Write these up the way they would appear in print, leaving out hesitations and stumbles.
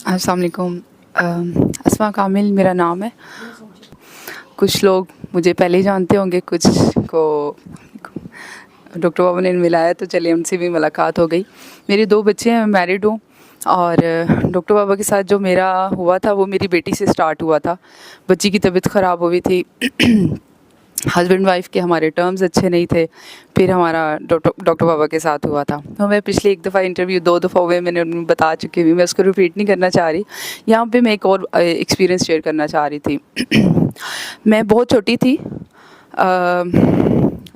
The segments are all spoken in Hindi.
अस्सलाम वालेकुम। अस्मा कामिल मेरा नाम है। कुछ लोग मुझे पहले ही जानते होंगे, कुछ को डॉक्टर बाबा ने मिलाया तो चलिए उनसे भी मुलाकात हो गई। मेरे 2 बच्चे हैं, मैं मैरिड हूँ। और डॉक्टर बाबा के साथ जो मेरा हुआ था वो मेरी बेटी से स्टार्ट हुआ था। बच्ची की तबीयत ख़राब हो गई थी। हस्बैंड वाइफ के हमारे टर्म्स अच्छे नहीं थे। फिर हमारा डॉक्टर बाबा के साथ हुआ था। तो मैं पिछले 1 दफ़ा इंटरव्यू 2 दफ़ा हुए, मैंने उन्हें बता चुकी हूँ, मैं उसको रिपीट नहीं करना चाह रही। यहाँ पे मैं एक और एक्सपीरियंस शेयर करना चाह रही थी। मैं बहुत छोटी थी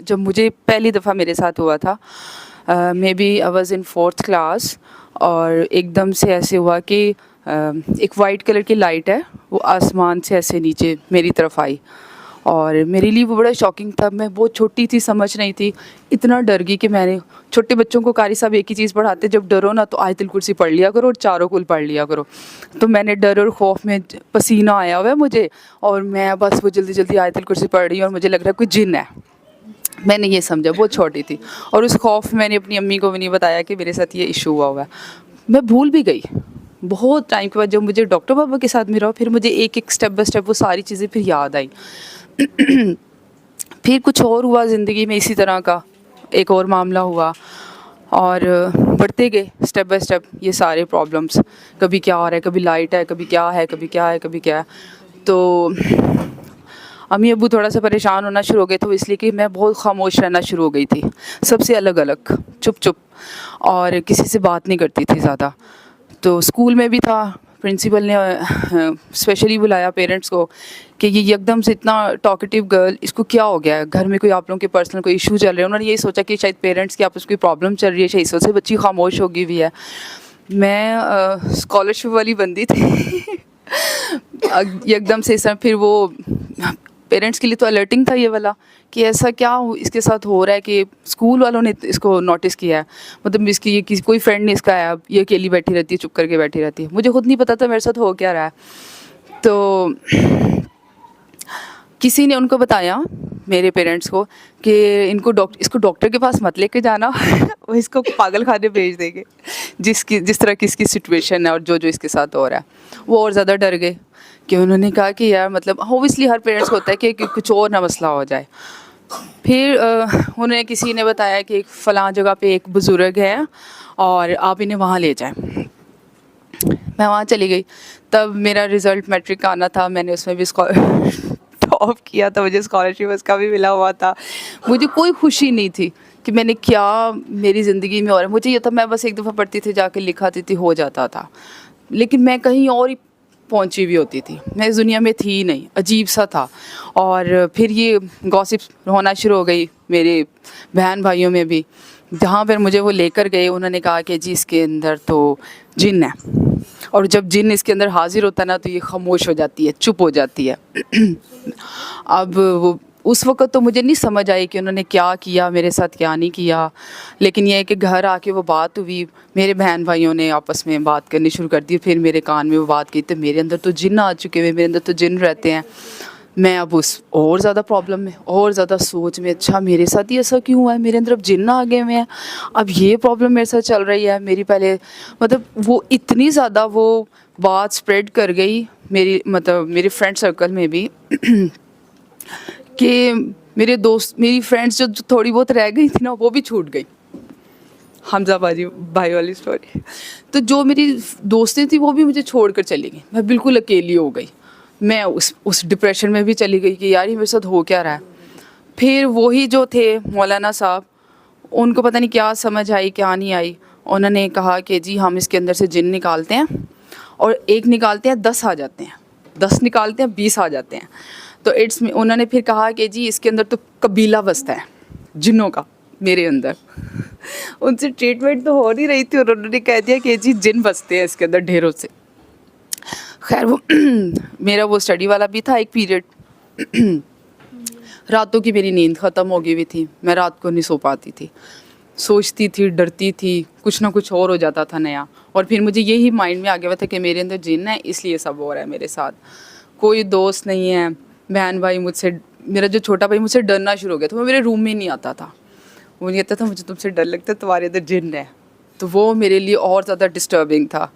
जब मुझे पहली दफ़ा मेरे साथ हुआ था। Maybe I was in 4th class. और एकदम से ऐसे हुआ कि एक वाइट कलर की लाइट है, वो आसमान से ऐसे नीचे मेरी तरफ आई। और मेरे लिए वो बड़ा शॉकिंग था। मैं बहुत छोटी थी, समझ नहीं थी। इतना डर गई कि मैंने, छोटे बच्चों को कारी साहब एक ही चीज़ पढ़ाते, जब डरो ना तो आयतुल कुर्सी पढ़ लिया करो और चारों कुल पढ़ लिया करो। तो मैंने डर और खौफ में, पसीना आया हुआ है मुझे, और मैं बस वो जल्दी जल्दी आयतुल कुर्सी पढ़ रही हूँ और मुझे लग रहा है कोई जिन है। मैंने ये समझा, बहुत छोटी थी। और उस खौफ में मैंने अपनी अम्मी को भी नहीं बताया कि मेरे साथ ये इशू हुआ है। मैं भूल भी गई। बहुत टाइम के बाद जब मुझे डॉक्टर बाबा के साथ मिला, फिर मुझे एक एक स्टेप बाय स्टेप वो सारी चीज़ें फिर याद आई। फिर कुछ और हुआ ज़िंदगी में, इसी तरह का एक और मामला हुआ। और बढ़ते गए स्टेप बाय स्टेप ये सारे प्रॉब्लम्स। कभी क्या हो रहा है, कभी लाइट है, कभी क्या है, कभी क्या है, कभी क्या है। तो अम्मी अब्बू थोड़ा सा परेशान होना शुरू हो गए थे, इसलिए कि मैं बहुत खामोश रहना शुरू हो गई थी, सबसे अलग अलग, चुप चुप, और किसी से बात नहीं करती थी ज़्यादा। तो स्कूल में भी था, प्रिंसिपल ने स्पेशली बुलाया पेरेंट्स को कि ये एकदम से इतना टॉकेटिव गर्ल, इसको क्या हो गया है, घर में कोई आप लोगों के पर्सनल कोई इशू चल रहे हैं। उन्होंने यही सोचा कि शायद पेरेंट्स की आपस में कोई प्रॉब्लम चल रही है, शायद इस वजह से बच्ची खामोश हो गई हुई है। मैं स्कॉलरशिप वाली बंदी थी। एकदम से सर, फिर वो पेरेंट्स के लिए तो अलर्टिंग था ये वाला कि ऐसा क्या इसके साथ हो रहा है, कि स्कूल वालों ने इसको नोटिस किया है। मतलब इसकी ये किसी कोई फ्रेंड नहीं इसका है, अब ये अकेली बैठी रहती है, चुप करके बैठी रहती है। मुझे खुद नहीं पता था मेरे साथ हो क्या रहा है। तो किसी ने उनको बताया, मेरे पेरेंट्स को, कि इसको डॉक्टर के पास मत लेके जाना। वो इसको पागल खाने भेज देंगे, जिस तरह की इसकी सिचुएशन है और जो जो इसके साथ हो रहा है। वो और ज़्यादा डर गए कि उन्होंने कहा कि यार, मतलब ऑब्वियसली हर पेरेंट्स को होता है कि कुछ और ना मसला हो जाए। फिर उन्हें किसी ने बताया कि फ़लाँ जगह पे एक बुज़ुर्ग है और आप इन्हें वहाँ ले जाएं। मैं वहाँ चली गई। तब मेरा रिज़ल्ट मैट्रिक का आना था, मैंने उसमें भी टॉप किया था, मुझे स्कॉलरशिप उसका भी मिला हुआ था। मुझे कोई खुशी नहीं थी कि मैंने क्या मेरी ज़िंदगी में, और मुझे ये था मैं बस एक दफ़ा पढ़ती थी, जाके लिखाती थी, हो जाता था। लेकिन मैं कहीं और ही पहुंची हुई होती थी, मैं इस दुनिया में थी ही नहीं, अजीब सा था। और फिर ये गॉसिप होना शुरू हो गई मेरे बहन भाइयों में भी। जहाँ पर मुझे वो लेकर गए, उन्होंने कहा कि जी इसके अंदर तो जिन है, और जब जिन इसके अंदर हाजिर होता है ना, तो ये खामोश हो जाती है, चुप हो जाती है। अब वो उस वक़्त तो मुझे नहीं समझ आई कि उन्होंने क्या किया मेरे साथ, क्या नहीं किया। लेकिन ये है कि घर आके वो बात हुई, मेरे बहन भाइयों ने आपस में बात करनी शुरू कर दी। फिर मेरे कान में वो बात की, तो मेरे अंदर तो जिन्न आ चुके हुए, मेरे अंदर तो जिन्न रहते हैं। मैं अब उस और ज़्यादा प्रॉब्लम में, और ज़्यादा सोच में, अच्छा मेरे साथ ही ऐसा क्यों हुआ है, मेरे अंदर अब जिन्न आ गए हुए हैं, अब ये प्रॉब्लम मेरे साथ चल रही है। मेरी पहले, मतलब वो इतनी ज़्यादा वो बात स्प्रेड कर गई मेरी, मतलब मेरे फ्रेंड सर्कल में भी, कि मेरे दोस्त, मेरी फ्रेंड्स जो थोड़ी बहुत रह गई थी ना, वो भी छूट गई। हमजा भाई वाली स्टोरी। तो जो मेरी दोस्तें थी वो भी मुझे छोड़कर चली गई, मैं बिल्कुल अकेली हो गई। मैं उस डिप्रेशन में भी चली गई कि यार ये मेरे साथ हो क्या रहा है। फिर वही जो थे मौलाना साहब, उनको पता नहीं क्या समझ आई क्या नहीं आई। उन्होंने कहा कि जी हम इसके अंदर से जिन निकालते हैं, और एक निकालते हैं 10 आ जाते हैं, 10 निकालते हैं 20 आ जाते हैं। तो उन्होंने फिर कहा कि जी इसके अंदर तो कबीला बसता है जिन्नों का, मेरे अंदर। उनसे ट्रीटमेंट तो हो नहीं रही थी, और उन्होंने कह दिया कि जी जिन बसते हैं इसके अंदर ढेरों से। खैर वो मेरा वो स्टडी वाला भी था एक पीरियड। रातों की मेरी नींद ख़त्म हो गई हुई थी, मैं रात को नहीं सो पाती थी, सोचती थी, डरती थी, कुछ ना कुछ और हो जाता था नया। और फिर मुझे यही माइंड में आ गया था कि मेरे अंदर जिन्न है, इसलिए सब हो रहा है मेरे साथ। कोई दोस्त नहीं है, बहन भाई मुझसे, मेरा जो छोटा भाई मुझसे डरना शुरू हो गया था, वो मेरे रूम में नहीं आता था। वो कहता था मुझे तुमसे डर लगता है, तुम्हारे अंदर जिन्न है। तो वो मेरे लिए और ज़्यादा डिस्टर्बिंग था।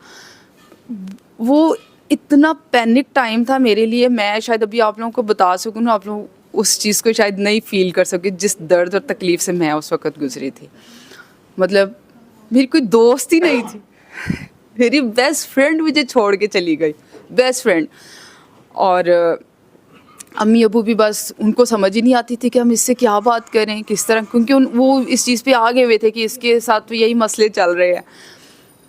वो इतना पैनिक टाइम था मेरे लिए, मैं शायद अभी आप लोगों को बता सकूँ ना, आप लोग उस चीज़ को शायद नहीं फील कर सके जिस दर्द और तकलीफ़ से मैं उस वक़्त गुजरी थी। मतलब मेरी कोई दोस्त ही नहीं थी मेरी बेस्ट फ्रेंड मुझे छोड़ के चली गई, बेस्ट फ्रेंड। और अम्मी अबू भी बस, उनको समझ ही नहीं आती थी कि हम इससे क्या बात करें, किस तरह, क्योंकि वो इस चीज़ पे आ गए हुए थे कि इसके साथ तो यही मसले चल रहे हैं।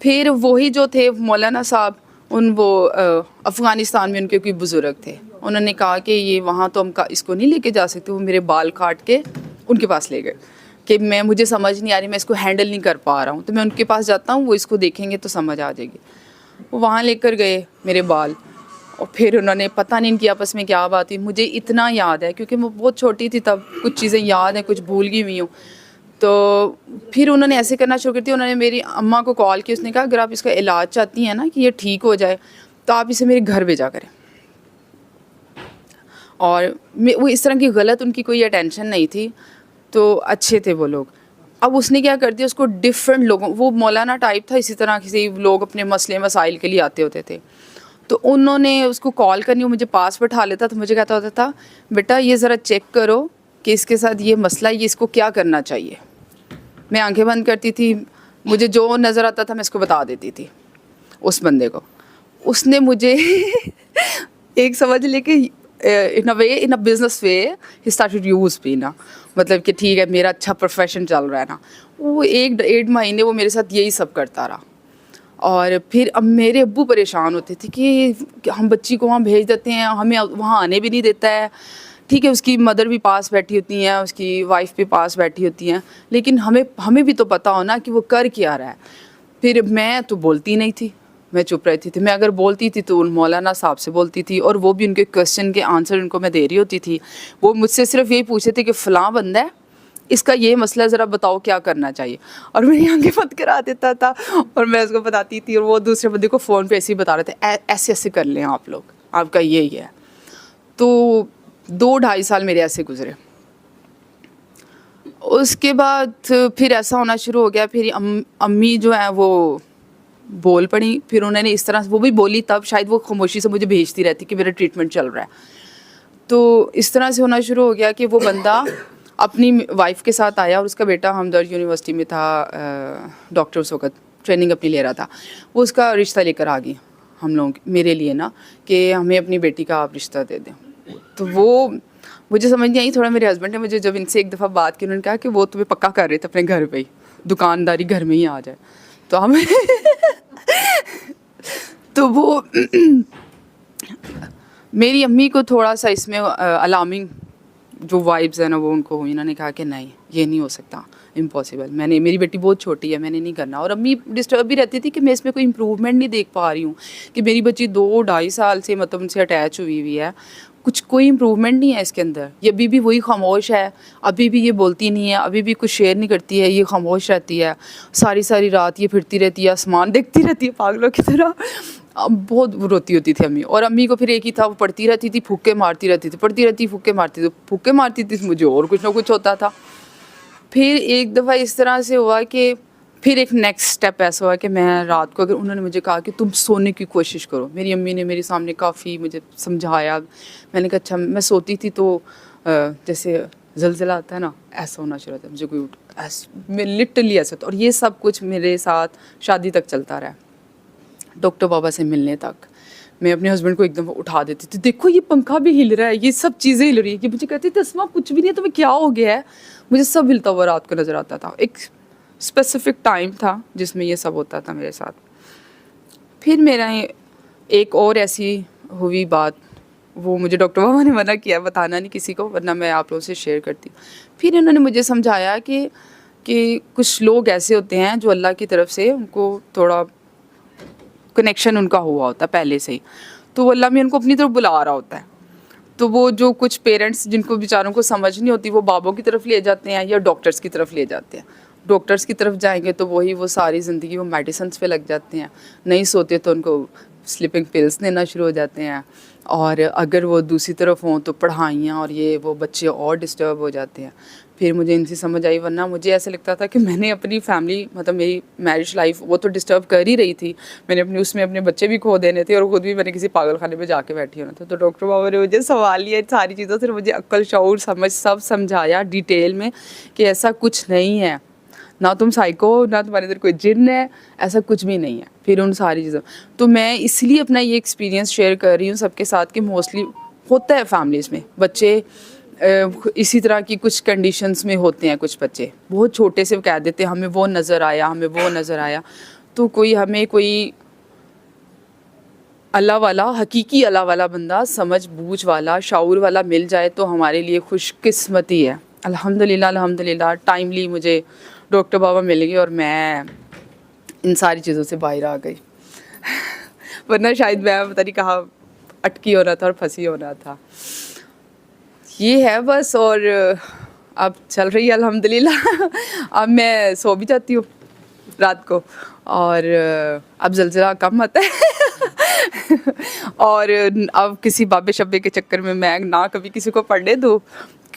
फिर वही जो थे मौलाना साहब, वो अफ़गानिस्तान में उनके कोई बुज़ुर्ग थे, उन्होंने कहा कि ये वहाँ तो हम इसको नहीं लेके जा सकते। वो मेरे बाल काट के उनके पास ले गए कि मुझे समझ नहीं आ रही, मैं इसको हैंडल नहीं कर पा रहा हूँ, तो मैं उनके पास जाता हूँ, वो इसको देखेंगे तो समझ आ जाएगी। वो वहाँ लेकर गए मेरे बाल, और फिर उन्होंने पता नहीं इनकी आपस में क्या बात हुई। मुझे इतना याद है क्योंकि मैं बहुत छोटी थी तब, कुछ चीज़ें याद हैं, कुछ भूल गई हुई हूँ। तो फिर उन्होंने ऐसे करना शुरू कर दिया, उन्होंने मेरी अम्मा को कॉल की, उसने कहा अगर आप इसका इलाज चाहती हैं ना कि ये ठीक हो जाए तो आप इसे मेरे घर भेजा करें। और वो इस तरह की गलत उनकी कोई अटेंशन नहीं थी, तो अच्छे थे वो लोग। अब उसने क्या कर दिया, उसको डिफरेंट लोगों, वो मौलाना टाइप था, इसी तरह से लोग अपने मसले मसाइल के लिए आते होते थे, तो उन्होंने उसको कॉल करनी, वो मुझे पास बैठा लेता, तो मुझे कहता होता था बेटा ये ज़रा चेक करो कि इसके साथ ये मसला, ये इसको क्या करना चाहिए। मैं आंखें बंद करती थी, मुझे जो नज़र आता था मैं इसको बता देती थी उस बंदे को। उसने मुझे एक समझ ले कि in a business way he started use me ना, मतलब कि ठीक है मेरा अच्छा प्रोफेशन चल रहा है ना। वो 1 महीने वो मेरे साथ यही सब करता रहा। और फिर अब मेरे अब्बू परेशान होते थे कि हम बच्ची को वहाँ भेज देते हैं, हमें वहाँ आने भी नहीं देता है। ठीक है, उसकी मदर भी पास बैठी होती हैं, उसकी वाइफ भी पास बैठी होती हैं, लेकिन हमें भी तो पता हो ना कि वो कर क्या रहा है। फिर मैं तो बोलती नहीं थी, मैं चुप रहती थी। मैं अगर बोलती थी तो उन मौलाना साहब से बोलती थी, और वो भी उनके क्वेश्चन के आंसर उनको मैं दे रही होती थी। वो मुझसे सिर्फ यही पूछते थे कि फ़लाँ बंदा है, इसका ये मसला ज़रा बताओ क्या करना चाहिए, और मेरी आंखें बंद करा देता था और मैं उसको बताती थी, और वो दूसरे बंदे को फ़ोन पे ऐसे ही बता रहे थे ऐसे ऐसे कर लें आप लोग, आपका यही है। तो 2-2.5 साल मेरे ऐसे गुजरे। उसके बाद फिर ऐसा होना शुरू हो गया, फिर अम्मी जो है वो बोल पड़ी। फिर उन्होंने इस तरह, वो भी बोली तब, शायद वो खामोशी से मुझे भेजती रहती कि मेरा ट्रीटमेंट चल रहा है। तो इस तरह से होना शुरू हो गया कि वो बंदा अपनी वाइफ के साथ आया, और उसका बेटा हमदर्द यूनिवर्सिटी में था, डॉक्टर उस वक्त ट्रेनिंग अपनी ले रहा था। वो उसका रिश्ता लेकर आ गई हम लोग मेरे लिए ना, कि हमें अपनी बेटी का आप रिश्ता दे दें। तो वो मुझे समझ नहीं आई। थोड़ा मेरे हस्बैंड ने मुझे जब इनसे एक दफ़ा बात की, उन्होंने कहा कि वो तुम्हें पक्का कर रहे थे अपने घर पे ही, दुकानदारी घर में ही आ जाए। तो हमें तो वो मेरी अम्मी को थोड़ा सा इसमें अलार्मिंग जो वाइब्स है ना वो उनको हुई। इन्होंने कहा कि नहीं ये नहीं हो सकता, इम्पॉसिबल, मेरी बेटी बहुत छोटी है, मैंने नहीं करना। और अम्मी डिस्टर्ब भी रहती थी कि मैं इसमें कोई इम्प्रूवमेंट नहीं देख पा रही हूँ, कि मेरी बच्ची 2-2.5 साल से मतलब उनसे अटैच हुई हुई है, कुछ कोई इम्प्रूवमेंट नहीं है इसके अंदर। ये अभी भी वही खामोश है, अभी भी ये बोलती नहीं है, अभी भी कुछ शेयर नहीं करती है, ये खामोश रहती है, सारी सारी रात ये फिरती रहती है, आसमान देखती रहती है पागलों की तरह। अब बहुत रोती होती थी अम्मी। और अम्मी को फिर एक ही था, वो पढ़ती रहती थी, फूके मारती रहती थी, पढ़ती रहती फूके मारती थी, मुझे और कुछ ना कुछ होता था। फिर एक दफ़ा इस तरह से हुआ कि फिर एक नेक्स्ट स्टेप ऐसा हुआ कि मैं रात को, अगर उन्होंने मुझे कहा कि तुम सोने की कोशिश करो, मेरी अम्मी ने मेरे सामने काफ़ी मुझे समझाया। मैंने कहा अच्छा। मैं सोती थी तो जैसे ज़लज़ला आता है ना, ऐसा होना शुरू होता है, मुझे कोई लिटरली ऐसा होता। और ये सब कुछ मेरे साथ शादी तक चलता रहा, डॉक्टर बाबा से मिलने तक। मैं अपने हस्बैंड को एकदम उठा देती थी, देखो ये पंखा भी हिल रहा है, ये सब चीज़ें हिल रही है। कि मुझे कहती थी तस्मा कुछ भी नहीं है, तुम्हें क्या हो गया है। मुझे सब हिलता हुआ रात को नज़र आता था। एक स्पेसिफिक टाइम था जिसमें ये सब होता था मेरे साथ। फिर मेरा एक और ऐसी हुई बात, वो मुझे डॉक्टर बाबा ने मना किया बताना नहीं किसी को, वरना मैं आप लोगों से शेयर करती। फिर उन्होंने मुझे समझाया कि कुछ लोग ऐसे होते हैं जो अल्लाह की तरफ से उनको थोड़ा कनेक्शन उनका हुआ होता है पहले से ही, तो अल्लाह में उनको अपनी तरफ बुला रहा होता है। तो वो जो कुछ पेरेंट्स जिनको बेचारों को समझ नहीं होती, वो बाबों की तरफ ले जाते हैं या डॉक्टर्स की तरफ ले जाते हैं। डॉक्टर्स की तरफ जाएंगे तो वो सारी ज़िंदगी वो मेडिसिन पे लग जाते हैं, नहीं सोते तो उनको स्लीपिंग पिल्स देना शुरू हो जाते हैं, और अगर वो दूसरी तरफ हों तो पढ़ाइयाँ और ये वो बच्चे और डिस्टर्ब हो जाते हैं। फिर मुझे इनसे समझ आई, वरना मुझे ऐसा लगता था कि मैंने अपनी फैमिली, मतलब मेरी मैरिज लाइफ वो तो डिस्टर्ब कर ही रही थी, मैंने अपनी उसमें अपने बच्चे भी खो देने थे और ख़ुद भी मैंने किसी पागल खाने में जाके बैठी होना था। तो डॉक्टर बाबा ने मुझे सवाल लिया सारी चीज़ों से, मुझे अक्ल शऊर समझ सब समझाया डिटेल में कि ऐसा कुछ नहीं है, ना तुम साइको हो, ना तुम्हारे अंदर कोई जिन्न है, ऐसा कुछ भी नहीं है। फिर उन सारी चीज़ों, तो मैं इसलिए अपना ये एक्सपीरियंस शेयर कर रही हूँ सबके साथ कि मोस्टली होता है फैमिलीज़ में बच्चे इसी तरह की कुछ कंडीशंस में होते हैं। कुछ बच्चे बहुत छोटे से कह देते हैं हमें वो नज़र आया, हमें वो नज़र आया। तो कोई हमें कोई अल्लाह वाला, हकीकी अल्लाह वाला बंदा, समझ बूझ वाला, शाऊर वाला मिल जाए तो हमारे लिए खुशकिस्मती है। अल्हम्दुलिल्लाह अल्हम्दुलिल्लाह टाइमली मुझे डॉक्टर बाबा मिल गए और मैं इन सारी चीज़ों से बाहर आ गई वरना शायद मैं पता नहीं कहाँ अटकी होना था और फंसी होना था। ये है बस। और अब चल रही है अल्हम्दुलिल्लाह अब मैं सो भी जाती हूँ रात को, और अब जलजला कम आता है और अब किसी बाबे शब्बे के चक्कर में मैं ना कभी किसी को पढ़ने दूँ।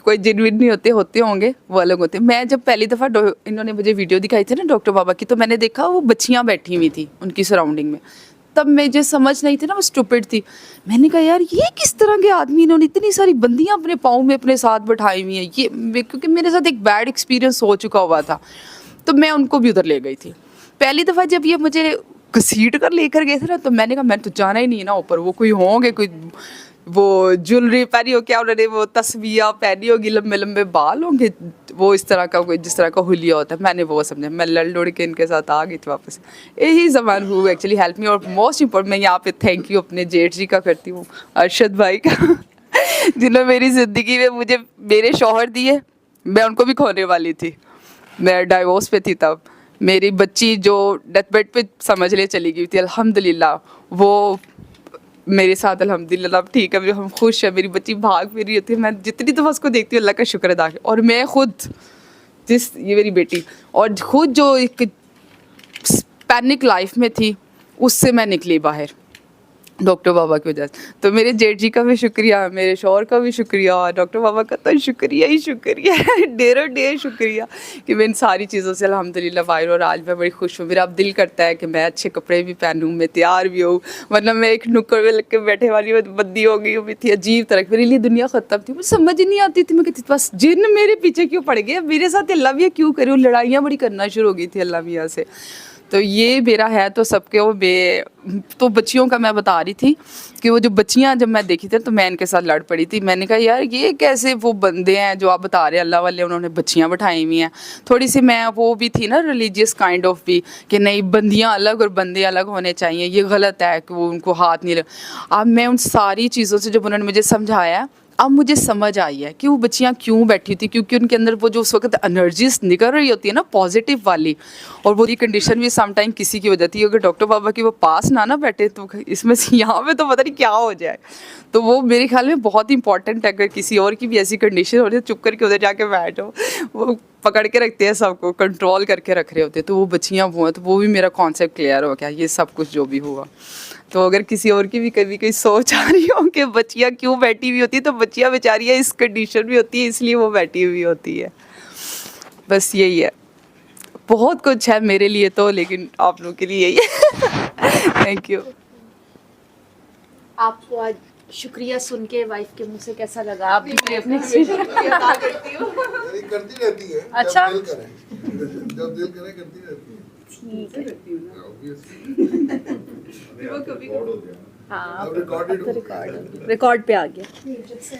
कोई जिनविन नहीं होते होंगे, वो अलग होते। मैं जब पहली दफ़ा इन्होंने मुझे वीडियो दिखाई थी ना डॉक्टर बाबा की, तो मैंने देखा वो बच्चियाँ बैठी हुई थी उनकी सराउंडिंग में। तब मुझे समझ नहीं थी ना, वो स्टूपिड थी। मैंने कहा यार ये किस तरह के आदमी, इन्होंने इतनी सारी बंदियाँ अपने पाँव में अपने साथ बैठाई हुई हैं। ये क्योंकि मेरे साथ एक बैड एक्सपीरियंस हो चुका हुआ था, तो मैं उनको भी उधर ले गई थी। पहली दफ़ा जब ये मुझे घसीट कर लेकर गए थे ना, तो मैंने कहा मैंने तो जाना ही नहीं है ना ऊपर। वो कोई होंगे, कोई वो ज्वेलरी पहनी हो, क्या उन्होंने वो तस्वीर पहनी होगी, लंबे लंबे बाल होंगे, वो इस तरह का कोई जिस तरह का हुलिया होता है। मैंने वो समझा, मैं लड़ लुड़ के इनके साथ आ गई थी वापस। यही ज़मान हु एक्चुअली हेल्प मी। और मोस्ट इम्पोर्टेंट मैं यहाँ पे थैंक यू अपने जेठ जी का करती हूँ, अरशद भाई का जिन्होंने मेरी ज़िंदगी में मुझे मेरे शौहर दिए। मैं उनको भी खोने वाली थी, मैं डाइवोर्स पे थी तब। मेरी बच्ची जो डेथ बेड पे समझ ले चली गई थी, अल्हम्दुलिल्लाह वो मेरे साथ अल्हम्दुलिल्लाह अब ठीक है, हम खुश है। मेरी बच्ची भाग फिर रही होती है, मैं जितनी दफ़ा उसको देखती हूँ अल्लाह का शुक्र अदा। और मैं खुद ये मेरी बेटी, और खुद जो एक पैनिक लाइफ में थी, उससे मैं निकली बाहर डॉक्टर बाबा की वजह से। तो मेरे जेठ जी का भी शुक्रिया, मेरे शौहर का भी शुक्रिया, और डॉक्टर बाबा का तो शुक्रिया ही शुक्रिया ढेरों ढेर शुक्रिया कि मैं इन सारी चीज़ों से अल्हम्दुलिल्लाह बाहर। और आज मैं बड़ी खुश हूँ। मेरा अब दिल करता है कि मैं अच्छे कपड़े भी पहनूँ, मैं तैयार भी हूँ, वरना मैं एक नुक्कड़ में लग के बैठे वाली बंदी हो गई हुई थी। अजीब तरह मेरे लिए दुनिया ख़त्म थी, मुझे समझ ही नहीं आती थी। मैं कहती बस जिन मेरे पीछे क्यों पड़ गए, मेरे साथ अल्लाह भी क्यों करे। लड़ाइयाँ बड़ी करना शुरू हो गई थी अल्लाह मियाँ से। तो ये मेरा है तो सबके वो तो बच्चियों का मैं बता रही थी कि वो जो बच्चियां जब मैं देखी थी तो मैं इनके साथ लड़ पड़ी थी। मैंने कहा यार ये कैसे वो बंदे हैं जो आप बता रहे हैं अल्लाह वाले, उन्होंने बच्चियां बैठाई हुई हैं। थोड़ी सी मैं वो भी थी ना रिलीजियस काइंड ऑफ भी, कि नहीं बंदियां अलग और बंदे अलग होने चाहिए, ये गलत है कि वो उनको हाथ नहीं अब मैं उन सारी चीज़ों से जब उन्होंने मुझे समझाया, अब मुझे समझ आई है कि वो बच्चियाँ क्यों बैठी थी। क्योंकि उनके अंदर वो जो उस वक्त एनर्जीज निकल रही होती है ना पॉजिटिव वाली, और वो कंडीशन भी समटाइम किसी की हो जाती है। अगर डॉक्टर बाबा के वो पास ना बैठे तो इसमें से यहाँ पे तो पता नहीं क्या हो जाए। तो वो मेरे ख्याल में बहुत इंपॉर्टेंट है। अगर किसी और की भी ऐसी कंडीशन हो रही है, चुप करके उधर जाके बैठो। वो पकड़ के रखते हैं, सबको कंट्रोल करके रख रहे होते हैं। तो वो बच्चियाँ वो हैं, तो वो भी मेरा कॉन्सेप्ट क्लियर हो गया, ये सब कुछ जो भी हुआ। तो अगर किसी और की भी कभी कोई सोच आ रही हो कि बच्चियाँ क्यों बैठी हुई होती है, तो बच्चियाँ बेचारियाँ इस कंडीशन में होती है इसलिए वो बैठी हुई होती है। बस यही है, बहुत कुछ है मेरे लिए तो, लेकिन आप लोगों के लिए यही है। Thank you. आपको आज शुक्रिया सुन के वाइफ के मुंह से कैसा लगा? आप भी अपने करती रहती है। अच्छा, जब दिल करे करती रहती है। ठीक है। वो कभी हाँ, रिकॉर्ड रिकॉर्ड पे आ गया। जब से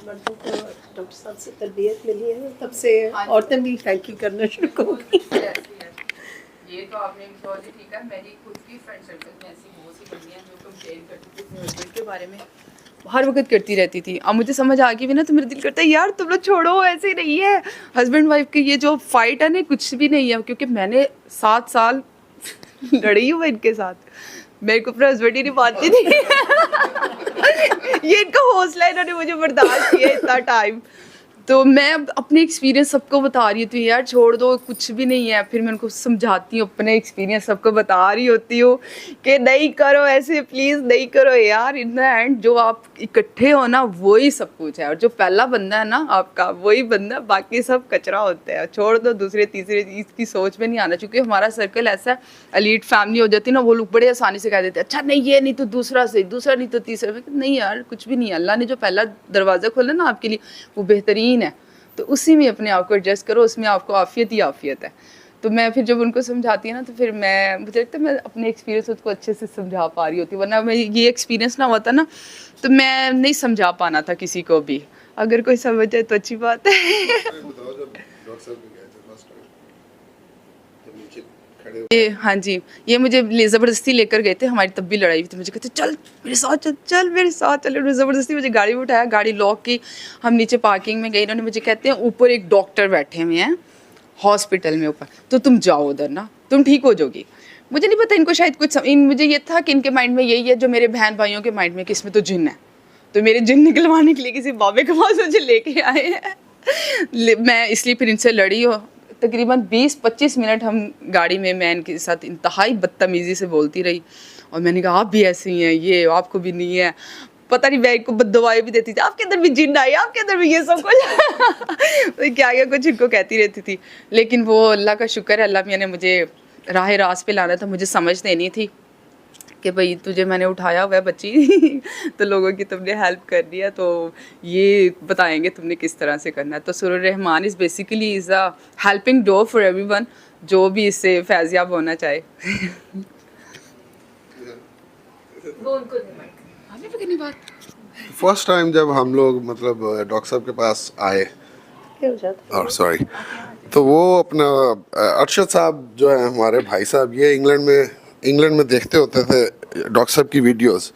मर्दों को डॉक्टर साहब से तरबियत मिली है, तब से औरतें भी थैंक यू करना शुरू हो गई। ये तो आपने भी ठीक है। मेरी खुद की फ्रेंड सर्कल में ऐसी बहुत सी बंदियां जो कंप्लेन करती थी अपने हस्बैंड के बारे में, हर वक्त करती रहती थी। अब मुझे समझ आ गई भी ना, तो मेरा दिल करता है यार तुम लोग छोड़ो, ऐसे नहीं है। हस्बैंड वाइफ की ये जो फाइट है ना, कुछ भी नहीं है। क्योंकि मैंने 7 साल लड़ी हूँ इनके साथ, मेरे को अपना हस्बैंड ही नहीं मानती थी। ये इनका हौसला, इन्होंने मुझे बर्दाश्त किया इतना टाइम। तो मैं अब अपने एक्सपीरियंस सबको बता रही होती हूँ, यार छोड़ दो कुछ भी नहीं है। फिर मैं उनको समझाती हूँ, अपने एक्सपीरियंस सबको बता रही होती हूँ कि नहीं करो ऐसे, प्लीज़ नहीं करो यार। इन द एंड जो आप इकट्ठे हो ना वही सब कुछ है, और जो पहला बंदा है ना आपका वही बंदा, बाकी सब कचरा होते हैं। छोड़ दो दूसरे तीसरे, इसकी सोच में नहीं आना, क्योंकि हमारा सर्कल ऐसा है, एलीट फैमिली हो जाती है ना, वो लोग बड़े आसानी से कह देते हैं अच्छा नहीं ये नहीं तो दूसरा सही, दूसरा नहीं तो तीसरा। नहीं यार कुछ भी नहीं है, अल्लाह ने जो पहला दरवाज़ा खोला ना आपके लिए वो बेहतरीन है, तो उसी में अपने आप को एडजस्ट करो, उसमें आपको आफियत ही आफियत है। तो मैं फिर जब उनको समझाती है ना, तो फिर मुझे लगता है मैं अपने एक्सपीरियंस उसको अच्छे से समझा पा रही होती, वरना मैं ये एक्सपीरियंस ना होता ना तो मैं नहीं समझा पाना था किसी को भी। अगर कोई समझ जाए तो अच्छी बात है। बताओ जब डॉक्टर साहब के गए थे फर्स्ट टाइम, जब नीचे खड़े ये हाँ जी, ये मुझे ज़बरदस्ती लेकर गए थे, हमारी तब भी लड़ाई हुई थी। मुझे कहते चल मेरे साथ चल, चल मेरे साथ चल। उन्होंने ज़बरदस्ती मुझे गाड़ी में उठाया, गाड़ी लॉक की, हम नीचे पार्किंग में गए। इन्होंने मुझे कहते हैं ऊपर एक डॉक्टर बैठे हुए हैं हॉस्पिटल में ऊपर, तो तुम जाओ उधर ना, तुम ठीक हो जाओगी। मुझे नहीं पता, इनको शायद कुछ मुझे ये था कि इनके माइंड में यही है जो मेरे बहन भाइयों के माइंड में कि इसमें तो जिन है, तो मेरे जिन निकलवाने के लिए किसी बाबे के पास मुझे लेके आए हैं। मैं इसलिए फिर इनसे लड़ी, हो तकरीबन 20-25 मिनट हम गाड़ी में, मैं इनके साथ इंतहाई बदतमीज़ी से बोलती रही, और मैंने कहा आप भी ऐसे ही हैं, ये आपको भी नहीं है, पता नहीं मैं इनको बददुआएं भी देती थी, आपके अंदर भी जिन्न आई, आपके अंदर भी ये सब कुछ तो क्या कुछ इनको कहती रहती थी। लेकिन वो अल्लाह का शुक्र है, अल्लाह मियाँ ने मुझे राह रास्त पे लाना था, मुझे समझ देनी थी कि भाई तुझे मैंने उठाया हुआ है बच्ची तो लोगों की तुमने हेल्प कर दिया, तो ये बताएंगे तुमने किस तरह से करना है। तो सुरूर Rahman is basically is a helping door for everyone, जो भी इससे फैज़याब होना चाहे। वो उनको दे माइक। आपने भी करनी बात। फर्स्ट टाइम जब हम लोग मतलब डॉक्टर साहब के पास आए, क्या हो जाता और सॉरी, तो वो अपना अरशद साहब जो है हमारे भाई साहब, ये इंग्लैंड में देखते होते थे डॉक्टर साहब की वीडियोस,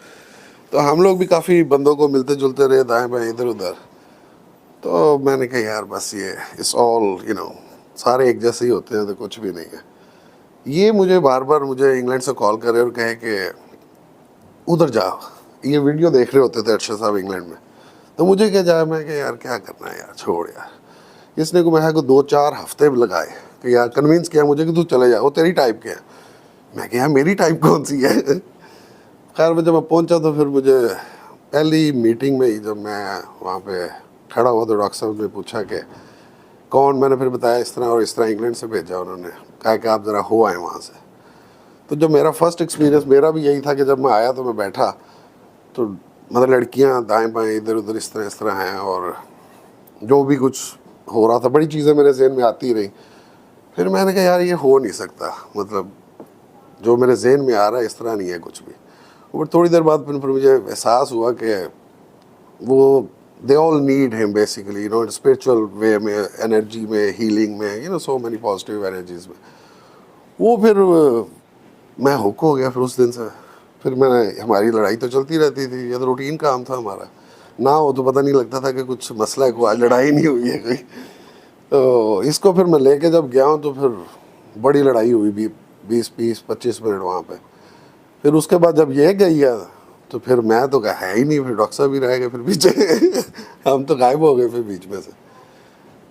तो हम लोग भी काफ़ी बंदों को मिलते जुलते रहे दाएं बाएं इधर उधर। तो मैंने कहा यार बस ये इट्स ऑल सारे एक जैसे ही होते हैं, तो कुछ भी नहीं है। ये मुझे बार बार इंग्लैंड से कॉल करे और कहे कि उधर जाओ, ये वीडियो देख रहे होते थे अरशद साहब इंग्लैंड में, तो मुझे क्या जाए, मैं यार क्या करना है यार, छोड़ यार। इसने को मैं 2-4 हफ्ते लगाए कि यार कन्विंस किया मुझे कि तू चले जा, वो तेरी टाइप के है। मैं क्या मेरी टाइप कौन सी है। खैर जब मैं पहुंचा तो फिर मुझे पहली मीटिंग में ही जब मैं वहाँ पे खड़ा हुआ तो डॉक्टर साहब ने पूछा कि कौन, मैंने फिर बताया इस तरह और इस तरह, इंग्लैंड से भेजा उन्होंने, कहा कि आप ज़रा हो आए वहाँ से। तो जब मेरा फर्स्ट एक्सपीरियंस मेरा भी यही था कि जब मैं आया तो मैं बैठा तो मतलब लड़कियाँ दाएं बाएं इधर उधर इस तरह हैं, और जो भी कुछ हो रहा था बड़ी चीज़ें मेरे जहन में आती रही। फिर मैंने कहा यार ये हो नहीं सकता, मतलब जो मेरे जहन में आ रहा है इस तरह नहीं है कुछ भी। और थोड़ी देर बाद फिर मुझे एहसास हुआ कि वो they all need him basically, spiritual way में, एनर्जी में, हीलिंग में, सो मैनी पॉजिटिव एनर्जीज में। वो फिर मैं हुक हो गया फिर उस दिन से। फिर हमारी लड़ाई तो चलती रहती थी, ये तो रूटीन काम था हमारा, ना हो तो पता नहीं लगता था कि कुछ मसला है, कोई आज लड़ाई नहीं हुई है कोई। तो इसको फिर मैं लेके जब गया हूँ तो फिर बड़ी लड़ाई हुई 20-25 मिनट वहाँ पे। फिर उसके बाद जब ये गई है तो फिर मैं तो है ही नहीं, फिर डॉक्टर साहब भी रह गए फिर पीछे हम तो गायब हो गए फिर बीच में से।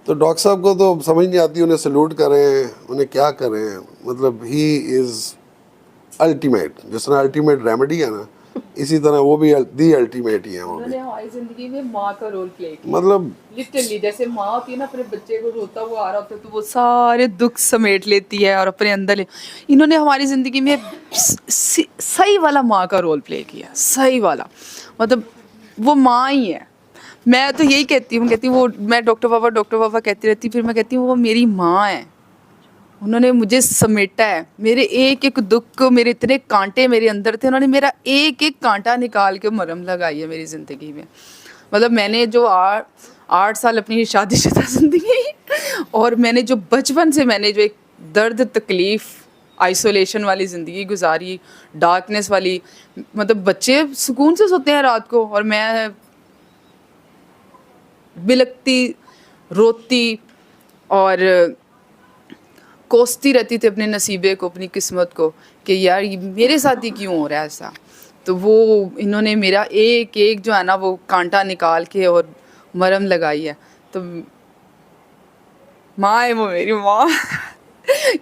तो डॉक्टर साहब को तो समझ नहीं आती, उन्हें सल्यूट करें, उन्हें क्या करें, मतलब ही इज़ अल्टीमेट। जिस तरह अल्टीमेट रेमेडी है ना, इसी तरह वो भी दी अल्टीमेट ही है। वो भी उन्होंने हमारी जिंदगी में माँ का रोल प्ले किया, मतलब लिटरली जैसे माँ होती है ना, अपने बच्चे को रोता हुआ आ रहा होता है तो वो सारे दुख समेट लेती है और अपने अंदर ले। इन्होंने हमारी ज़िंदगी में सही वाला माँ का रोल प्ले किया, सही वाला, मतलब वो माँ ही है। मैं तो यही कहती हूँ, वो मैं डॉक्टर बाबा कहती रहती, फिर मैं कहती हूँ वो मेरी माँ है। उन्होंने मुझे समेटा है, मेरे एक एक दुख को, मेरे इतने कांटे मेरे अंदर थे, उन्होंने मेरा एक एक कांटा निकाल के मरहम लगाई है मेरी ज़िंदगी में। मतलब मैंने जो 8 साल अपनी शादीशुदा ज़िंदगी, और मैंने जो बचपन से मैंने जो एक दर्द तकलीफ़ आइसोलेशन वाली ज़िंदगी गुजारी, डार्कनेस वाली, मतलब बच्चे सुकून से सोते हैं रात को और मैं बिलकती रोती और कोसती रहती थी अपने नसीबे को, अपनी किस्मत को, कि यार ये मेरे साथ ही क्यों हो रहा है ऐसा। तो वो इन्होंने मेरा एक एक जो है ना वो कांटा निकाल के और मरहम लगाई है। तो माँ है वो मेरी माँ।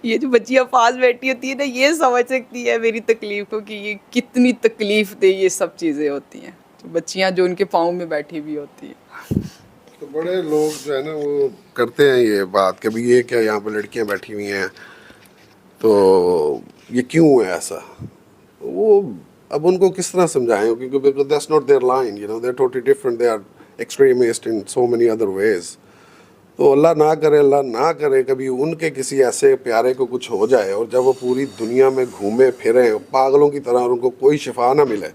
ये जो बच्चियाँ पास बैठी होती है ना, ये समझ सकती है मेरी तकलीफ को कि ये कितनी तकलीफ दे ये सब चीज़ें होती हैं, तो बच्चियाँ जो उनके पाँव में बैठी हुई होती हैं। तो बड़े लोग जो है ना वो करते हैं ये बात कि भाई ये क्या यहाँ पे लड़कियाँ बैठी हुई हैं, तो ये क्यों है ऐसा। वो अब उनको किस तरह समझाएं, क्योंकि that's not their line, you know, they are totally different, they are extremist in so many other ways. तो अल्लाह ना करे कभी उनके किसी ऐसे प्यारे को कुछ हो जाए और जब वो पूरी दुनिया में घूमे फिरे पागलों की तरह और उनको कोई शिफा ना मिले,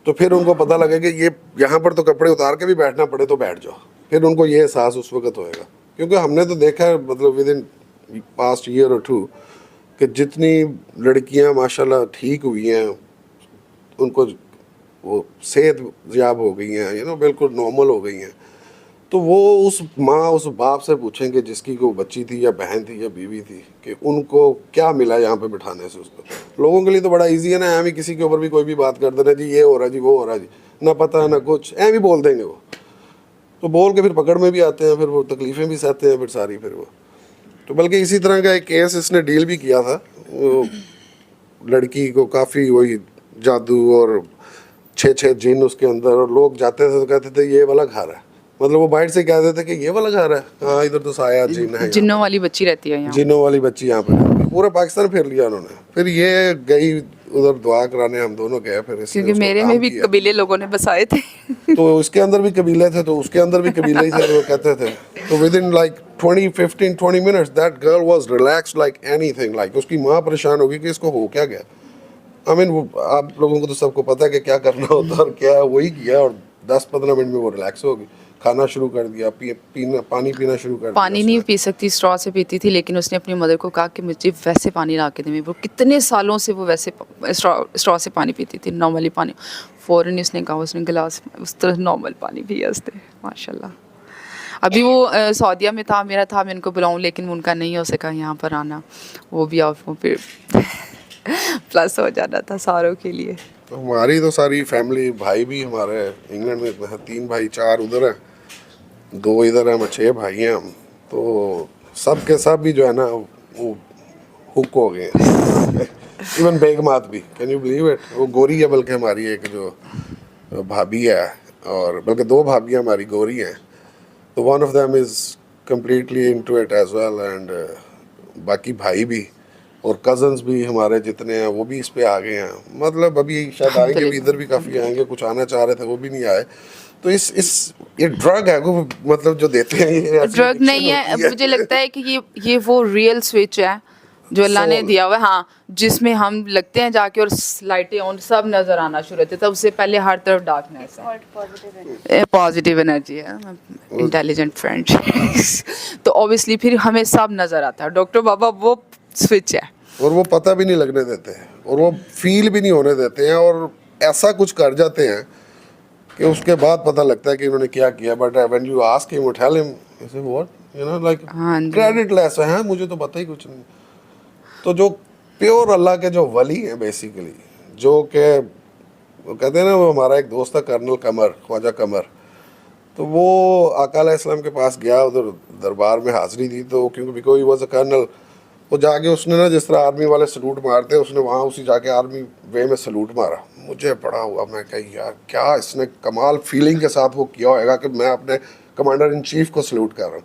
तो फिर उनको पता लगे कि ये यहाँ पर तो कपड़े उतार के भी बैठना पड़े तो बैठ जाओ, फिर उनको ये एहसास उस वक्त होएगा। क्योंकि हमने तो देखा है, मतलब विद इन पास्ट ईयर और 2 कि जितनी लड़कियाँ माशाल्लाह ठीक हुई हैं, उनको वो सेहत याब हो गई हैं, यू नो, बिल्कुल नॉर्मल हो गई हैं, तो वो उस माँ उस बाप से पूछेंगे जिसकी को बच्ची थी या बहन थी या बीवी थी कि उनको क्या मिला यहाँ पे बिठाने से उसको। लोगों के लिए तो बड़ा इजी है ना, एम ही किसी के ऊपर भी कोई भी बात कर देना, जी ये हो रहा जी वो हो रहा जी, ना पता ना कुछ, एम ही बोल देंगे वो, तो बोल के फिर पकड़ में भी आते हैं, फिर वो तकलीफ़ें भी सहते हैं फिर सारी, फिर वो तो बल्कि इसी तरह का एक केस इसने डील भी किया था। वो लड़की को काफ़ी वही जादू और 6 जिन उसके अंदर, और लोग जाते थे तो कहते थे ये वाला घर है, मतलब वो बाहर से कहते थे कि ये वाला घर है, हाँ इधर तो साया जिन है, जिन्नों वाली बच्ची रहती है यहाँ। जिनों वाली बच्ची यहाँ पे पूरा पाकिस्तान फिर लिया उन्होंने। फिर ये गई उधर दुआ कराने, हम दोनों गए, फिर इसने क्योंकि उसको मेरे काम में भी किया। कबीले लोगों ने बसाए थे। तो इसके अंदर भी कबीले थे, तो उसके अंदर भी कबीले ही थे, वो कहते थे। तो with in like 20 minutes that girl was relaxed like anything, like उसकी माँ परेशान होगी कि इसको हो क्या गया। आई मीन वो आप लोगों को तो सबको पता है कि क्या करना होता है और क्या, वही किया और 10-15 मिनट में वो रिलैक्स हो गई, खाना शुरू कर दिया, पानी पीना शुरू कर दिया। पानी नहीं पी सकती, स्ट्रॉ से पीती थी, लेकिन उसने अपनी मदर को कहा कि मुझे वैसे पानी ला के दे। वो कितने सालों से वो वैसे स्ट्रॉ से पानी पीती थी, नॉर्मली पानी। फ़ौरन इसने कहा, उसने गिलास उस तरह नॉर्मल पानी पिया उसने, माशाल्लाह। अभी वो सऊदीया में था, मेरा था मैं उनको बुलाऊं, लेकिन उनका नहीं हो सका यहाँ पर आना, वो भी आप फिर प्लस हो जाना था सारों के लिए। तो हमारी तो सारी फैमिली, भाई भी हमारे इंग्लैंड में 3 भाई, 4 उधर हैं, 2 इधर हैं, हम 6 भाई हैं हम। तो सब के सब भी जो है ना वो हुक हो गए हैं। इवन बेगमात भी, कैन यू बिलीव इट, वो गोरी है, बल्कि हमारी एक जो भाभी है, और बल्कि 2 भाभियाँ हमारी गोरी हैं, तो one of them is completely into it as well, and बाकी भाई भी और कज़न्स भी हमारे जितने हैं वो भी इस पे आ गए हैं। मतलब अभी शायद आएंगे भी, इधर भी काफ़ी आएंगे, कुछ आना चाह रहे थे वो भी नहीं आए। तो इस ये ड्रग है वो, मतलब जो देते हैं ये ड्रग नहीं है, मुझे लगता है कि ये वो रियल स्विच है जो अल्लाह ने दिया हुआ है, हाँ, जिसमें हम लगते हैं जाके और लाइटें ऑन, सब नज़र आना शुरू होते, तब उससे पहले हर तरफ डार्कनेस है, पॉजिटिव एनर्जी है, इंटेलिजेंट फ्रेंड। तो ऑब्वियसली फिर हमें सब नज़र आता है। डॉक्टर बाबा वो स्विच है, और वो पता भी नहीं लगने देते हैं और वो फील भी नहीं होने देते हैं, और ऐसा कुछ कर जाते हैं कि उसके बाद पता लगता है कि उन्होंने क्या किया। But when you ask him, tell him, he say what, you know, like creditless है, मुझे तो पता ही कुछ नहीं। तो जो प्योर अल्लाह के जो वली हैं बेसिकली, जो के वो कहते हैं ना, वो हमारा एक दोस्त था कर्नल कमर, ख्वाजा कमर, तो वो आका अलैहिस्सलाम के पास गया, उधर दरबार में हाज़िरी दी। तो क्योंकि because he was a colonel, वो जाके उसने ना जिस तरह आर्मी वाले सलूट मारते हैं, उसने वहाँ उसी जाके आर्मी वे में सलूट मारा। मुझे बड़ा हुआ, मैं कही यार क्या इसने कमाल फीलिंग के साथ वो किया होगा कि मैं अपने कमांडर इन चीफ को सलूट कर रहा हूँ।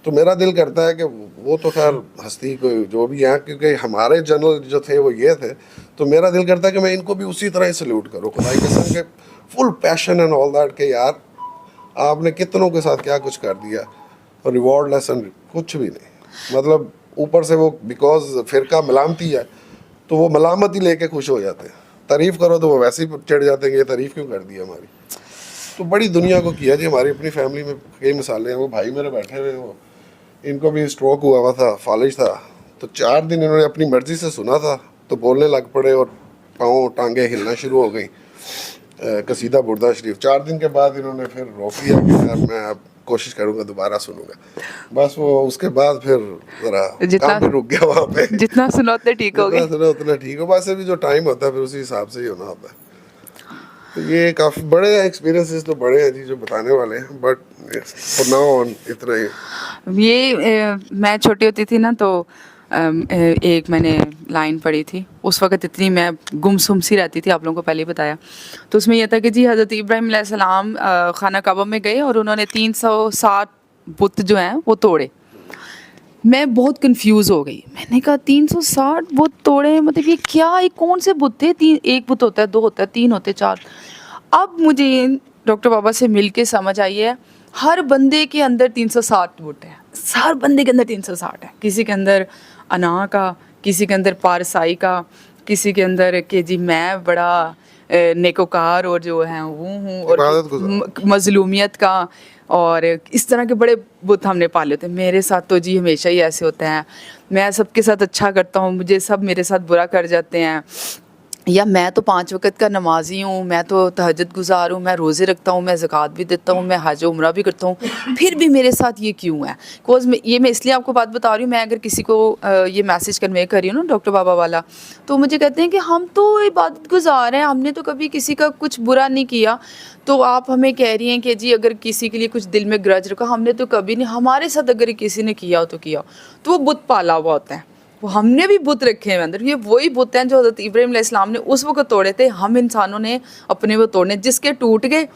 तो मेरा दिल करता है कि वो तो खैर हस्ती को जो भी हैं, क्योंकि हमारे जनरल जो थे वो ये थे, तो मेरा दिल करता है कि मैं इनको भी उसी तरह ही सलूट करूँ, खुदाई कसम के full passion and all that, के यार आपने कितनों के साथ क्या कुछ कर दिया, और रिवॉर्ड लेसन कुछ भी नहीं। मतलब ऊपर से वो बिकॉज फिरका मलामती है, तो वो मलामत ही लेके खुश हो जाते हैं, तारीफ़ करो तो वो वैसे ही चढ़ जाते हैं कि ये तारीफ़ क्यों कर दी हमारी। तो बड़ी दुनिया को किया जी, हमारी अपनी फैमिली में कई मिसालें हैं। वो भाई मेरे बैठे हुए, वो इनको भी स्ट्रोक हुआ था, फालिज था, तो 4 दिन इन्होंने अपनी मर्ज़ी से सुना था, तो बोलने लग पड़े और पाँव टांगे हिलना शुरू हो गई, कसीदा बुर्दा शरीफ। 4 दिन के बाद इन्होंने फिर रोक लिया कि यार मैं अब कोशिश करूंगा, दोबारा सुनूंगा। बस वो उसके बाद फिर जरा काम भी रुक गया वहाँ पे। जितना सुना उतना ठीक हो गया, जितना सुना उतना ठीक हो, बस अभी जो टाइम होता है फिर उसी हिसाब से ही होना होता है। तो ये काफ़ी बड़े एक्सपीरियंसेस तो बड़े हैं जी जो बताने वाले हैं, बट फॉर नाउ ऑन इतना ही। मैं छोटी होती थी ना, तो एक मैंने लाइन पढ़ी थी उस वक़्त, इतनी मैं गुमसुम सी रहती थी, आप लोगों को पहले ही बताया। तो उसमें यह था कि जी हज़रत इब्राहीम अलैहिस्सलाम खाना काबा में गए और उन्होंने 360 बुत जो हैं वो तोड़े। मैं बहुत कंफ्यूज हो गई, मैंने कहा 360 बुत तोड़े, मतलब ये क्या, ये कौन से बुत थे? तीन, एक बुत होता है, दो होता है, तीन होते, चार। अब मुझे डॉक्टर बाबा से मिल के समझ आई है, हर बंदे के अंदर 360 बुत है, हर बंदे के अंदर 360 है। किसी के अंदर अना का, किसी के अंदर पारसाई का, किसी के अंदर कि जी मैं बड़ा नेकोकार और जो है वो हूँ, और मजलूमियत का, और इस तरह के बड़े बुत हमने पाले होते हैं। मेरे साथ तो जी हमेशा ही ऐसे होते हैं, मैं सबके साथ अच्छा करता हूँ, मुझे सब मेरे साथ बुरा कर जाते हैं, या मैं तो 5 वक़्त का नमाज़ी हूँ, मैं तो तहज्जुद गुज़ार हूँ, मैं रोज़े रखता हूँ, मैं ज़कात भी देता हूँ, मैं हज उम्रा भी करता हूँ, फिर भी मेरे साथ ये क्यों है? बिकॉज़ मैं इसलिए आपको बात बता रही हूँ, मैं अगर किसी को ये मैसेज कन्वे कर रही हूँ ना डॉक्टर बाबा वाला, तो मुझे कहते हैं कि हम तो इबादत गुज़ार हैं, हमने तो कभी किसी का कुछ बुरा नहीं किया, तो आप हमें कह रही हैं कि जी अगर किसी के लिए कुछ दिल में ग्रज रखा, हमने तो कभी नहीं, हमारे साथ अगर किसी ने किया हो तो किया हो, तो वो बुत पाला हुआ होता है। वो हमने भी बुत रखे हैं अंदर, ये वही बुत हैं जो हज़रत इब्राहीम अलैहिस्सलाम ने उस वक़्त तोड़े थे, हम इंसानों ने अपने वो तोड़ने, जिसके टूट गए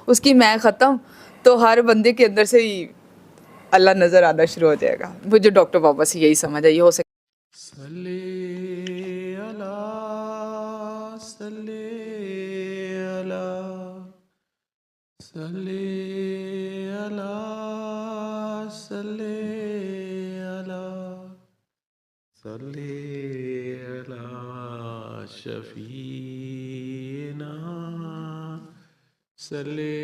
उसकी मैं ख़त्म, तो हर बंदे के अंदर से ही अल्लाह नज़र आना शुरू हो जाएगा। मुझे डॉक्टर बाबा से यही समझ आई, हो सके सल्ले अला सल्ले अला सल्ले अला सल्ले अला सल्ले अला शफीना सल्ले